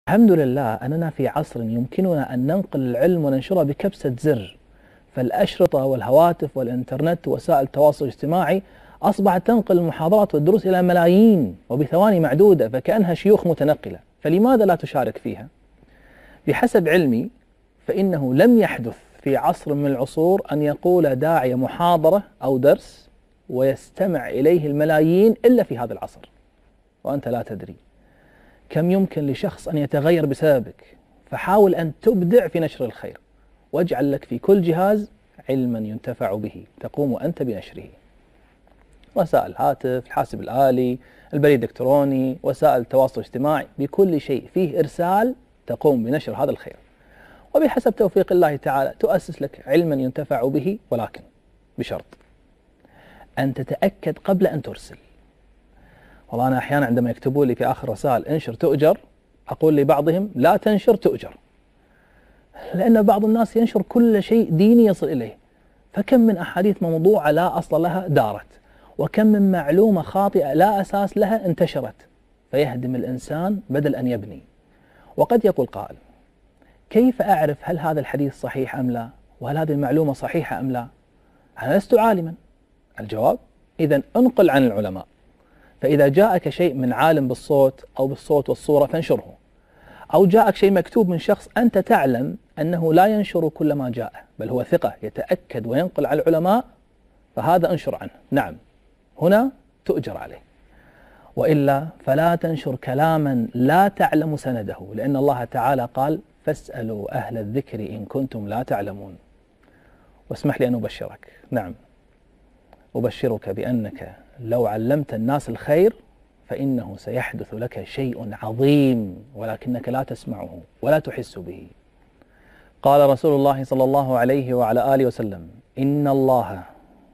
الحمد لله أننا في عصر يمكننا أن ننقل العلم وننشره بكبسة زر، فالأشرطة والهواتف والإنترنت ووسائل التواصل الاجتماعي أصبحت تنقل المحاضرات والدروس إلى ملايين وبثواني معدودة فكأنها شيوخ متنقلة، فلماذا لا تشارك فيها؟ بحسب علمي فإنه لم يحدث في عصر من العصور أن يقول داعية محاضرة أو درس ويستمع إليه الملايين إلا في هذا العصر، وأنت لا تدري كم يمكن لشخص أن يتغير بسببك. فحاول أن تبدع في نشر الخير، واجعل لك في كل جهاز علما ينتفع به تقوم أنت بنشره. وسائل الهاتف، الحاسب الآلي، البريد الإلكتروني، وسائل التواصل الاجتماعي، بكل شيء فيه إرسال تقوم بنشر هذا الخير، وبحسب توفيق الله تعالى تؤسس لك علما ينتفع به، ولكن بشرط أن تتأكد قبل أن ترسل. والله أنا أحيانا عندما يكتبوا لي في آخر رسائل انشر تؤجر، أقول لبعضهم لا تنشر تؤجر، لأن بعض الناس ينشر كل شيء ديني يصل إليه، فكم من أحاديث موضوعة لا أصل لها دارت، وكم من معلومة خاطئة لا أساس لها انتشرت، فيهدم الإنسان بدل أن يبني. وقد يقول قائل كيف أعرف هل هذا الحديث صحيح أم لا، وهل هذه المعلومة صحيحة أم لا؟ أنا لست عالما. الجواب إذن انقل عن العلماء، فإذا جاءك شيء من عالم بالصوت أو بالصوت والصورة فانشره، أو جاءك شيء مكتوب من شخص أنت تعلم أنه لا ينشر كل ما جاءه بل هو ثقة يتأكد وينقل على العلماء، فهذا انشر عنه، نعم هنا تؤجر عليه. وإلا فلا تنشر كلاما لا تعلم سنده، لأن الله تعالى قال فاسألوا أهل الذكر إن كنتم لا تعلمون. واسمح لي أن أبشرك، نعم أبشرك بأنك لو علمت الناس الخير فإنه سيحدث لك شيء عظيم، ولكنك لا تسمعه ولا تحس به. قال رسول الله صلى الله عليه وعلى آله وسلم إن الله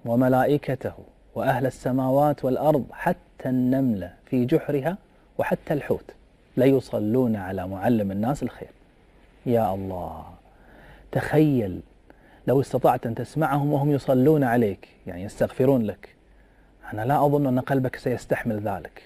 وملائكته وأهل السماوات والأرض حتى النملة في جحرها وحتى الحوت ليصلون على معلم الناس الخير. يا الله، تخيل لو استطعت أن تسمعهم وهم يصلون عليك، يعني يستغفرون لك، أنا لا أظن أن قلبك سيستحمل ذلك.